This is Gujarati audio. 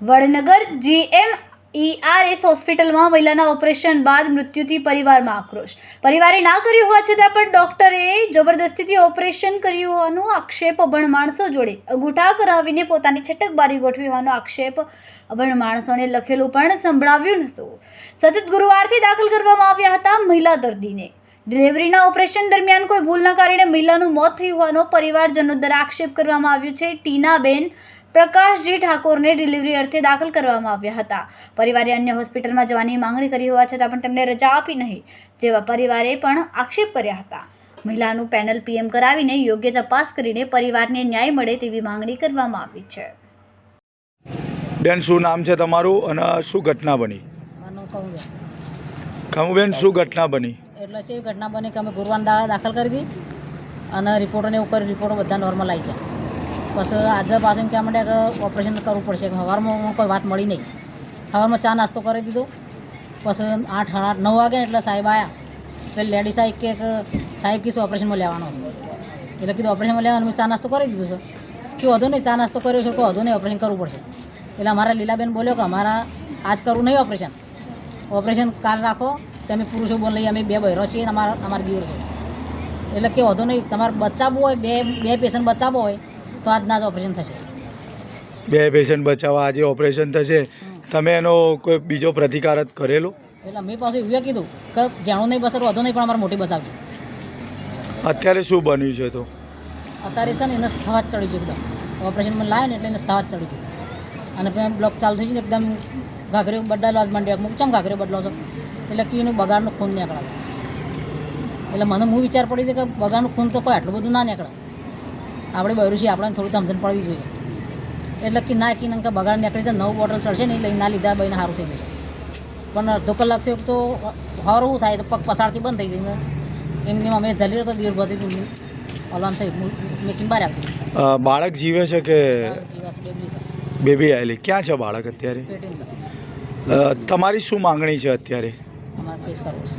વડનગર GMERS હોસ્પિટલમાં મહિલાના ઓપરેશન બાદ મૃત્યુથી પરિવારમાં આક્રોશ. પરિવારે ના કર્યું હોવા છતાં પણ ડોક્ટરે જબરદસ્તીથી ઓપરેશન કર્યું હોવાનો આક્ષેપ અભણ માણસો જોડે અંગૂઠા કરાવીને પોતાની છટકબારી ગોઠવી હોવાનો આક્ષેપ અભણ માણસોને લખેલું પણ સંભળાવ્યું નહોતું. સતત ગુરુવારથી દાખલ કરવામાં આવ્યા હતા મહિલા દર્દીને. ડિલિવરીના ઓપરેશન દરમિયાન કોઈ ભૂલના કારણે મહિલાનું મોત થયું હોવાનો પરિવારજનો દ્વારા આક્ષેપ કરવામાં આવ્યો છે. ટીનાબેન પ્રકાશજી ઠાકોરને ડિલિવરી અર્થે દાખલ કરવામાં આવ્યા હતા. પરિવારે અન્ય હોસ્પિટલમાં જવાની માંગણી કરી હોવા છતાં પણ તેમને રજા આપી નહીં, જેવા પરિવારે પણ આક્ષેપ કર્યા હતા. મહિલાનું પેનલ PM કરાવીને યોગ્ય તપાસ કરીને પરિવારને ન્યાય મળે તેવી માંગણી કરવામાં આવી છે. બેન, શું નામ છે તમારું અને શું ઘટના બની? કમુબેન, શું ઘટના બની? એટલે છે ઘટના બની કે અમે ગુરુવાર દાખલ કરી હતી અને રિપોર્ટોને એવું કરી, રિપોર્ટો બધા નોર્મલ આવી ગયા. પછી આજે પાછું એમ કહેવા માંડ્યા કે ઓપરેશન કરવું પડશે. સવારમાં કોઈ વાત મળી નહીં. સવારમાં ચા નાસ્તો કરી દીધો. પછી 8-9 વાગે એટલે સાહેબ આવ્યા. એટલે લેડી સાહેબ કે સાહેબ કીધું ઓપરેશનમાં લેવાનો એટલે કીધું ઓપરેશનમાં લેવાનું. ચા નાસ્તો કરી દીધું છે કે વધુ નહીં, ચા નાસ્તો કર્યો છે કોઈ વધુ નહીં, ઓપરેશન કરવું પડશે. એટલે અમારા લીલાબેન બોલ્યો કે અમારા આજ કરવું નહીં ઓપરેશન, ઓપરેશન કાલ રાખો. તમે પુરુષો બોલ લઈએ, અમે 2 બહેરો છીએ અને અમારા દીવર છે. એટલે કે વધુ નહીં, તમારે બચાવવું હોય, બે પેશન્ટ બચાવવો હોય તો આજના જ ઓપરેશન થશે. 2 પેશન્ટ બચાવવા આજે ઓપરેશન થશે. તમે એનો કોઈ બીજો પ્રતિકાર કરેલો? એટલે મેં પાછું એવું કીધું કે જાણું નહીં બસર વધુ નહીં, પણ અમારે મોટી બચાવજો. અત્યારે શું બન્યું છે? તો અત્યારે છે ને એને સવાજ ચડી ગયું એકદમ. ઓપરેશનમાં લાવ્યો ને એટલે એને સવાજ ચડી ગયું અને પછી બ્લોક ચાલુ થઈ ગયું. એકદમ ઘાઘરે બદલાવા જ માંડ્યો. હું ચમ ઘાઘરે બદલો છો? એટલે કે એનું બગાડનું ખૂન નીકળે. એટલે મને હું વિચાર પડી છે કે બગાડનું ખૂન તો કોઈ આટલું બધું ના નીકળે. આપણે બહેરું છીએ, આપણને થોડું સમજણ પડવી જોઈએ. એટલે કે ના કે બગાડ નીકળી છે, 9 બોટલ ચડશે નહીં, લઈને ના લીધા બહીને સારું થઈ જશે. પણ અડધો કલાક થયો તો સારું થાય તો પગ પસારથી બંધ થઈ ગઈ. એમની અમે જલી તો દીર બધી ઓલાન થઈ મેકિંગ બહાર આપી. બાળક જીવે છે કે બેબી આવેલી? ક્યાં છે બાળક અત્યારે? તમારી શું માંગણી છે અત્યારે? અમારે કેસ કરવો છે.